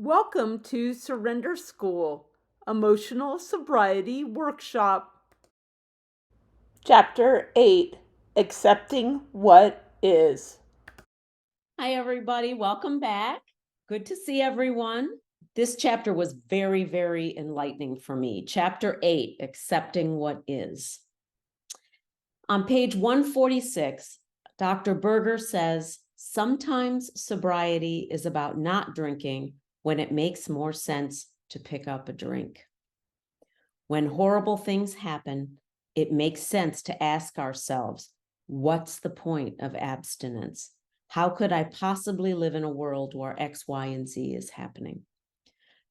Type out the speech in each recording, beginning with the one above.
Welcome to Surrender School, Emotional Sobriety Workshop. Chapter 8, Accepting What Is. Hi, everybody. Welcome back. Good to see everyone. This chapter was very, very enlightening for me. Chapter 8, Accepting What Is. On page 146, Dr. Berger says, sometimes sobriety is about not drinking when it makes more sense to pick up a drink. When horrible things happen, it makes sense to ask ourselves, what's the point of abstinence? How could I possibly live in a world where X, Y, and Z is happening?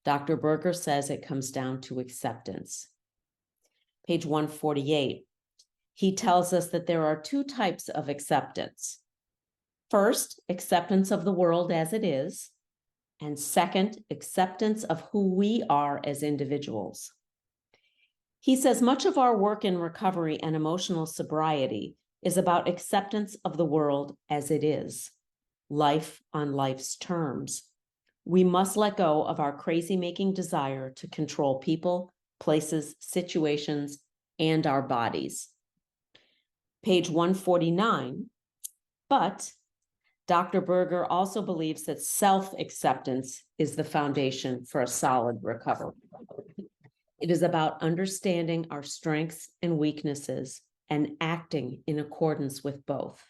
Dr. Berger says it comes down to acceptance. Page 148, he tells us that there are two types of acceptance. First, acceptance of the world as it is, and second, acceptance of who we are as individuals. He says much of our work in recovery and emotional sobriety is about acceptance of the world as it is, life on life's terms. We must let go of our crazy-making desire to control people, places, situations, and our bodies. Page 149, but Dr. Berger also believes that self-acceptance is the foundation for a solid recovery. It is about understanding our strengths and weaknesses and acting in accordance with both.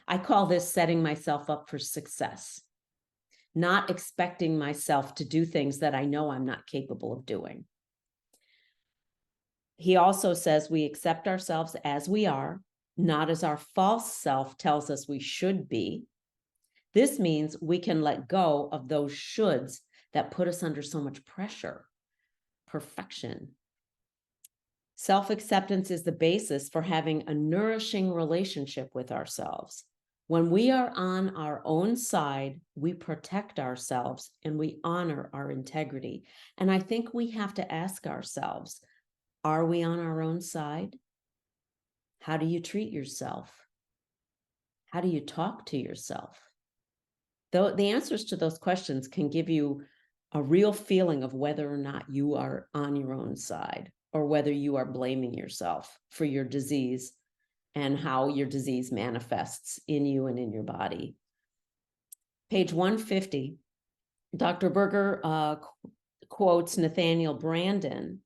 I call this setting myself up for success, not expecting myself to do things that I know I'm not capable of doing. He also says we accept ourselves as we are, not as our false self tells us we should be. This means we can let go of those shoulds that put us under so much pressure, perfection. Self-acceptance is the basis for having a nourishing relationship with ourselves. When we are on our own side, we protect ourselves and we honor our integrity. And I think we have to ask ourselves, are we on our own side? How do you treat yourself? How do you talk to yourself? Though the answers to those questions can give you a real feeling of whether or not you are on your own side, or whether you are blaming yourself for your disease and how your disease manifests in you and in your body. Page 150, Dr. Berger quotes Nathaniel Branden.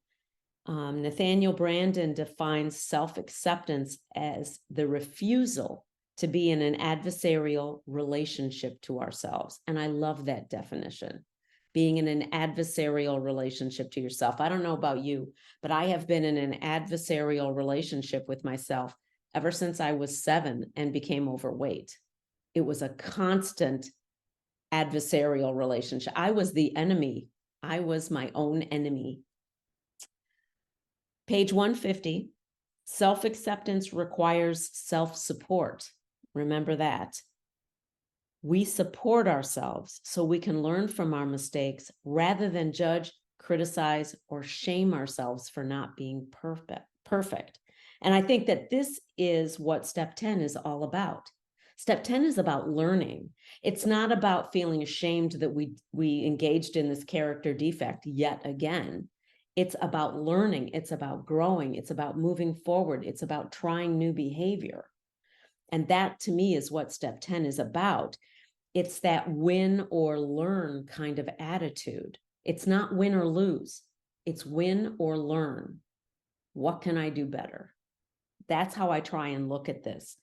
Nathaniel Branden defines self-acceptance as the refusal to be in an adversarial relationship to ourselves. And I love that definition. Being in an adversarial relationship to yourself. I don't know about you, but I have been in an adversarial relationship with myself ever since I was 7 and became overweight. It was a constant adversarial relationship. I was the enemy. I was my own enemy. Page 150, self-acceptance requires self-support. Remember that. We support ourselves so we can learn from our mistakes rather than judge, criticize, or shame ourselves for not being perfect. And I think that this is what step 10 is all about. Step 10 is about learning. It's not about feeling ashamed that we engaged in this character defect yet again. It's about learning. It's about growing. It's about moving forward. It's about trying new behavior. And that to me is what step 10 is about. It's that win or learn kind of attitude. It's not win or lose. It's win or learn. What can I do better? That's how I try and look at this.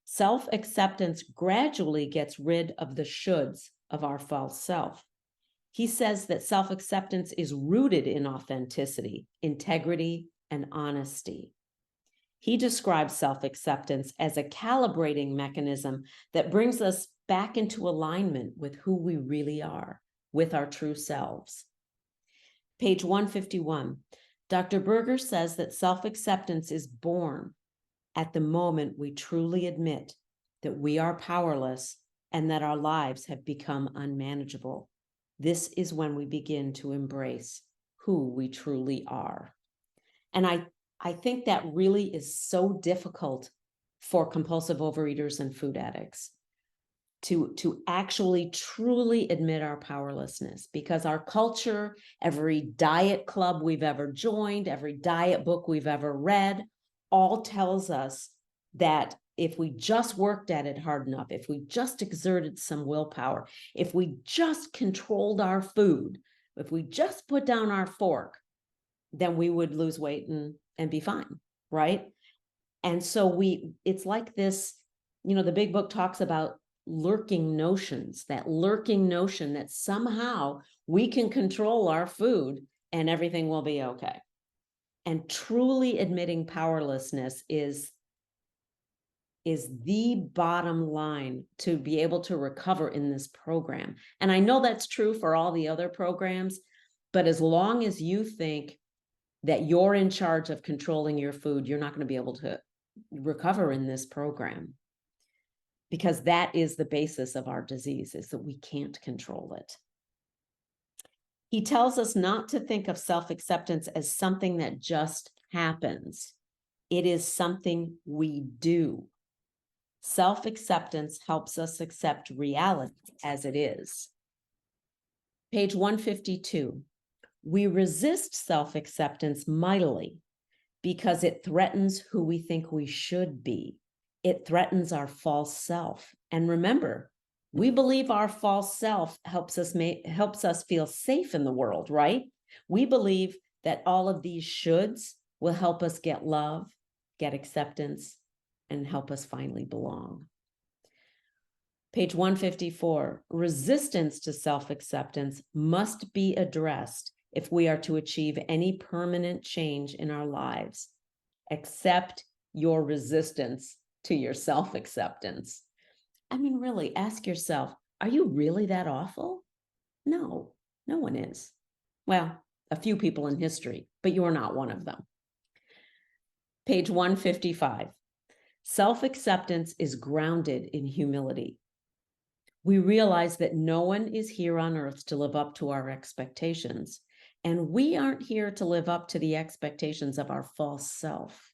Self-acceptance gradually gets rid of the shoulds of our false self. He says that self-acceptance is rooted in authenticity, integrity, and honesty. He describes self-acceptance as a calibrating mechanism that brings us back into alignment with who we really are, with our true selves. Page 151, Dr. Berger says that self-acceptance is born at the moment we truly admit that we are powerless and that our lives have become unmanageable. This is when we begin to embrace who we truly are. And I think that really is so difficult for compulsive overeaters and food addicts. to actually truly admit our powerlessness, because our culture, every diet club we've ever joined, every diet book we've ever read, all tells us that if we just worked at it hard enough, if we just exerted some willpower, if we just controlled our food, if we just put down our fork, then we would lose weight and be fine, right? And so it's like this, the big book talks about lurking notions, that lurking notion that somehow we can control our food and everything will be okay. And truly admitting powerlessness is the bottom line to be able to recover in this program. And I know that's true for all the other programs, but as long as you think that you're in charge of controlling your food, you're not going to be able to recover in this program, because that is the basis of our disease, is that we can't control it. He tells us not to think of self-acceptance as something that just happens. It is something we do. Self-acceptance helps us accept reality as it is. Page 152. We resist self-acceptance mightily because it threatens who we think we should be. It threatens our false self. And remember, we believe our false self helps us feel safe in the world, right? We believe that all of these shoulds will help us get love, get acceptance, and help us finally belong. Page 154, resistance to self-acceptance must be addressed if we are to achieve any permanent change in our lives. Accept your resistance to your self-acceptance. I mean, really, ask yourself, are you really that awful? No, no one is. Well, a few people in history, but you're not one of them. Page 155. Self-acceptance is grounded in humility. We realize that no one is here on earth to live up to our expectations, and we aren't here to live up to the expectations of our false self.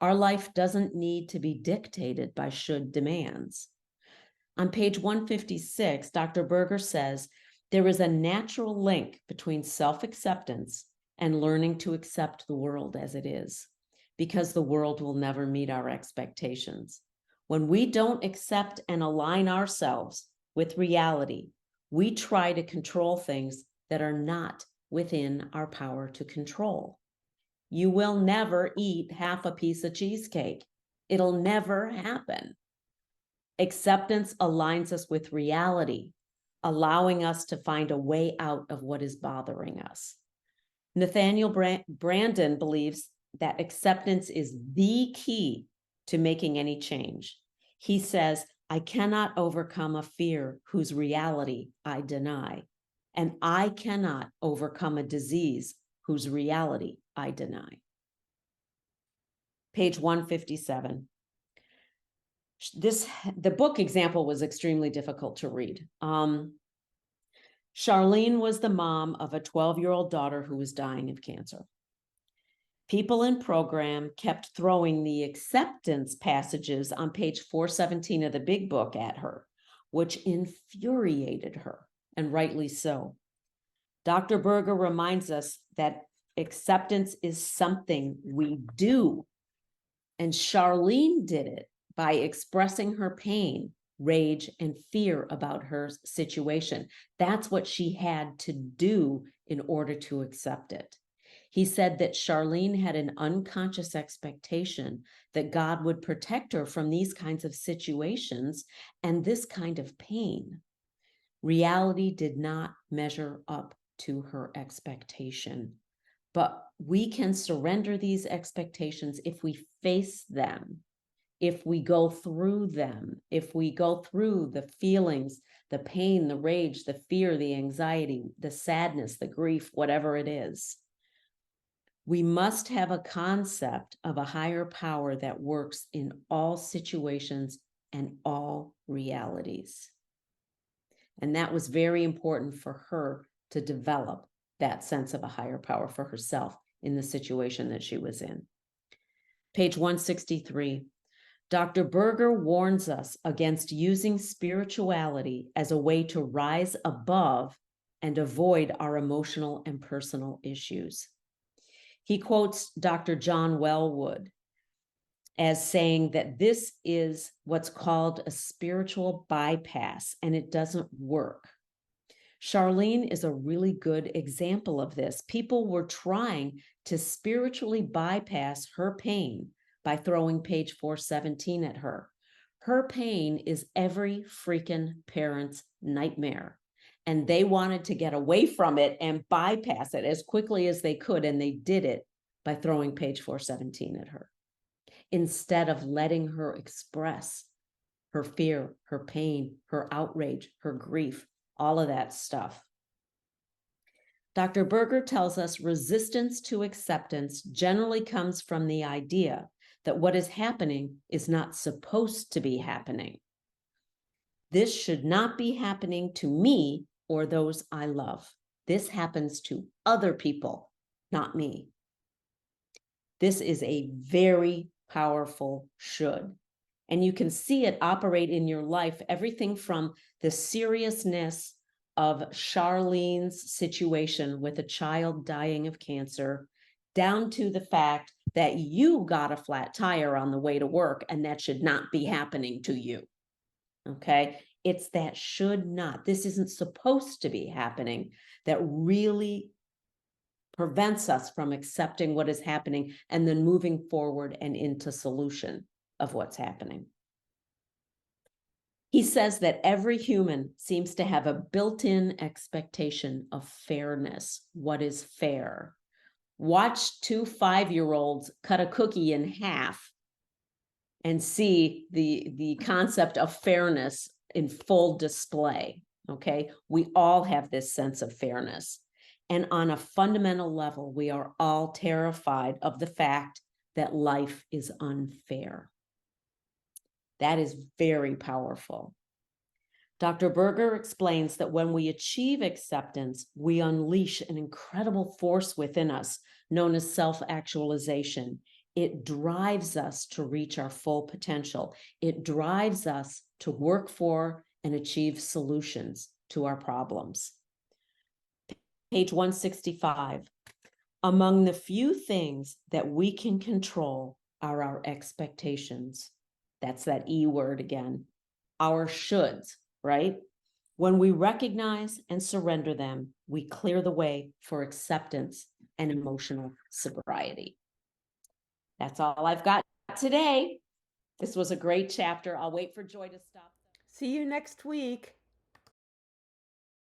Our life doesn't need to be dictated by should demands. On page 156, Dr. Berger says, there is a natural link between self-acceptance and learning to accept the world as it is, because the world will never meet our expectations. When we don't accept and align ourselves with reality, we try to control things that are not within our power to control. You will never eat half a piece of cheesecake. It'll never happen. Acceptance aligns us with reality, allowing us to find a way out of what is bothering us. Nathaniel Brandon believes that acceptance is the key to making any change. He says, I cannot overcome a fear whose reality I deny, and I cannot overcome a disease whose reality I deny. Page 157. The book example was extremely difficult to read. Charlene was the mom of a 12-year-old daughter who was dying of cancer. People in program kept throwing the acceptance passages on page 417 of the big book at her, which infuriated her, and rightly so. Dr. Berger reminds us that acceptance is something we do. And Charlene did it by expressing her pain, rage, and fear about her situation. That's what she had to do in order to accept it. He said that Charlene had an unconscious expectation that God would protect her from these kinds of situations and this kind of pain. Reality did not measure up to her expectation. But we can surrender these expectations if we face them, if we go through them, if we go through the feelings, the pain, the rage, the fear, the anxiety, the sadness, the grief, whatever it is. We must have a concept of a higher power that works in all situations and all realities. And that was very important for her to develop that sense of a higher power for herself in the situation that she was in. Page 163. Dr. Berger warns us against using spirituality as a way to rise above and avoid our emotional and personal issues. He quotes Dr. John Wellwood as saying that this is what's called a spiritual bypass, and it doesn't work. Charlene is a really good example of this. People were trying to spiritually bypass her pain by throwing page 417 at her. Her pain is every freaking parent's nightmare. And they wanted to get away from it and bypass it as quickly as they could. And they did it by throwing page 417 at her instead of letting her express her fear, her pain, her outrage, her grief, all of that stuff. Dr. Berger tells us resistance to acceptance generally comes from the idea that what is happening is not supposed to be happening. This should not be happening to me or those I love. This happens to other people, not me. This is a very powerful should. And you can see it operate in your life, everything from the seriousness of Charlene's situation with a child dying of cancer, down to the fact that you got a flat tire on the way to work, and that should not be happening to you. Okay? It's that should not. This isn't supposed to be happening that really prevents us from accepting what is happening and then moving forward and into solution of what's happening. He says that every human seems to have a built-in expectation of fairness. What is fair? Watch 2 5-year-olds cut a cookie in half and see the concept of fairness in full display. Okay, we all have this sense of fairness. And on a fundamental level, we are all terrified of the fact that life is unfair. That is very powerful. Dr. Berger explains that when we achieve acceptance, we unleash an incredible force within us known as self-actualization. It drives us to reach our full potential. It drives us to work for and achieve solutions to our problems. Page 165. Among the few things that we can control are our expectations. That's that E word again. Our shoulds, right? When we recognize and surrender them, we clear the way for acceptance and emotional sobriety. That's all I've got today. This was a great chapter. I'll wait for Joy to stop. See you next week.